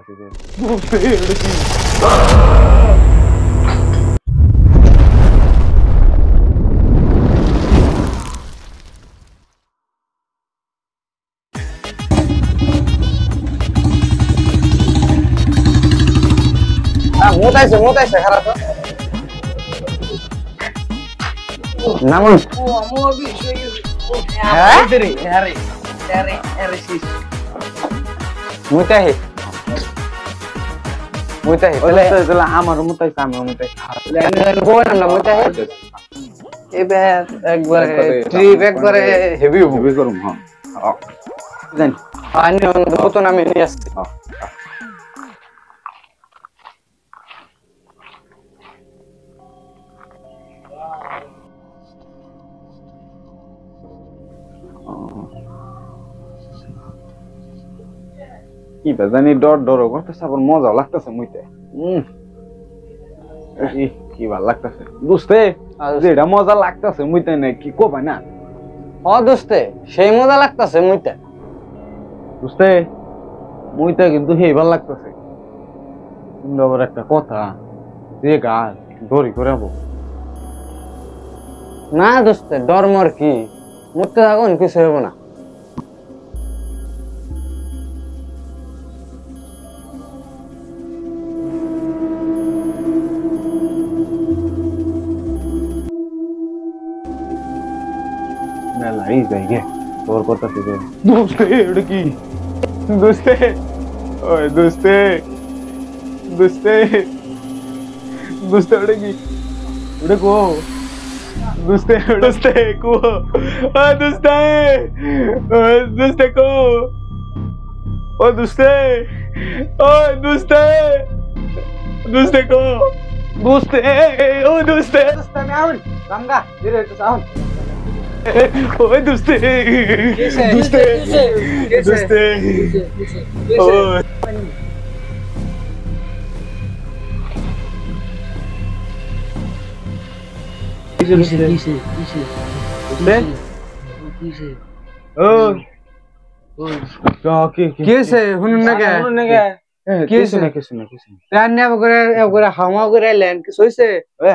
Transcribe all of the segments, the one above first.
করতেছি রে। মোতাইছে খারাপ তো নামুন মুতাহি তাহলে আমারও মুতাইছে আমিও মুতাইছি এবার একবারে ট্রিপ একবারে হেভি করুম হ্যাঁ জানি নতুন আমি নিয়ে আসছি কি জানি ডর করতেছে আবার মজা লাগতেছে মুইতে কি ভাল লাগতেছে বুঝতে যেটা মজা লাগতেছে মুইতে না কি কবাই না দোস্তে সেই মজা লাগতেছে মুইতে বুঝতে মুইতে কিন্তু সেই ভাল লাগতেছে কিন্তু আবার একটা কথা যে গাছ দড়ি করে না দোস্তে ডর মর কি মরতে থাকুন কিছু হবো না লাই যাই গে তোর করতেছি দোস্তে এটা কি দোস্তে ওই দোস্তে দোস্তে দোস্তে ওটা কি ওটা কো দোস্তে দোস্তে কো ও দোস্তে দোস্তে কো ও দোস্তে ও দোস্তে দোস্তে কো দোস্তে ও দোস্তে দোস্তে আমি আউন রামগা ধীরে একটু আউন ওই দোস্তে দোস্তে দোস্তে ও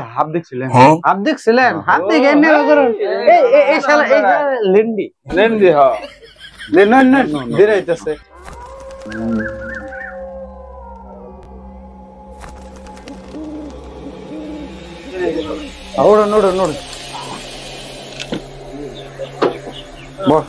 হাফ দেখছিলেন হাত দেখছিলেন হাত দেখে লেন্ডি লেন্দি হ্যাঁ ধীরে হইতেছে ওড়ন ওড়ন ওড়ন বস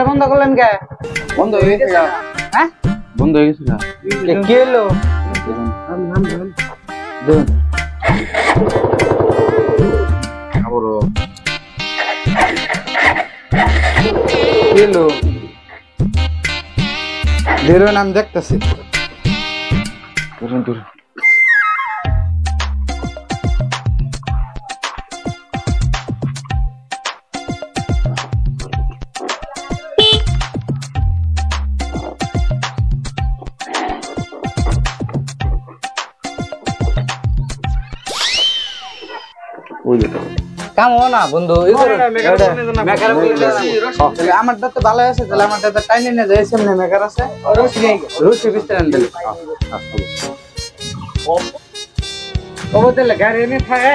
বন্ধ করলেন কে বন্ধ হয়ে গেছে হ্যাঁ বন্ধ হয়ে গেছে না কে এলো আবারও এলো ধীরে নাম দেখতেছি কামো না বন্ধু আমারটা তো ভালো আছে তাহলে আমারটা তো টাইনে নিয়ে যায় সামনে মেকার আছে রুচি বিস্তারণ দিলে তাহলে গাড়ি এনে থাকে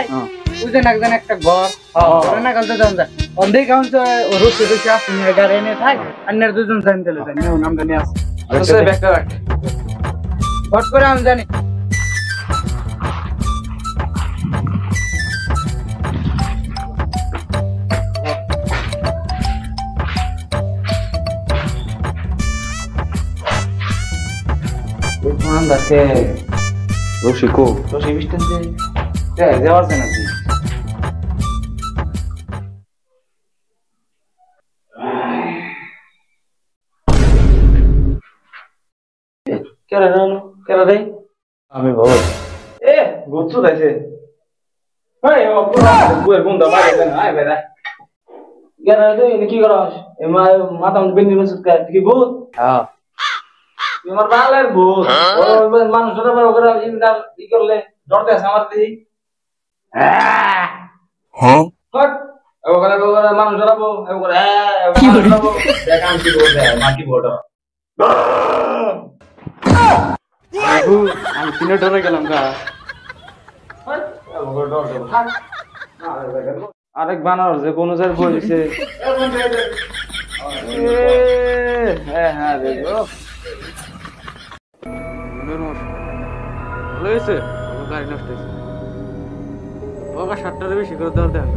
বুঝে না একজন একটা ঘর ঘরে না গেলতে যান যায় অন্ধেই কাউন রুচি রুচি আসছে গাড়ি এনে থাকে অন্যের দুজন জান দিলে যান নামটা নিয়ে আসছে ভট করে আমি জানি Andate Rosiko Rosi vistente যাওয়ার জন্য কি কেন জানো কেন দেই আমি বাবা গুচ্ছু দাইছে ভাই অপরা বুয়ের বন্ধা বাইরে দেন আয় বেটা গেরা দে কি করস এ মাথা মধ্যে বেনি মেসুত কা কি ভূত হ্যাঁ তোমার বালের ভূত ও মানুষরা বড় করে ইন্দার ই করলে ডরতে আছে আমার দিই হ্যাঁ হট ওখানে মানুষরা বো ওখানে কি করে দেখ আমি কি বলতে মাটি বড় আমি কিনে ডরে গেলাম গা হট ওখানে ডর থাক আরেক বানর যে কোন জায়গায় বসেছে হ্যাঁ হ্যাঁ দেখো ভালো হয়েছে গাড়ি নষ্ট হয়েছে ওকা 60টার বেশি করে দেওয়ার দেন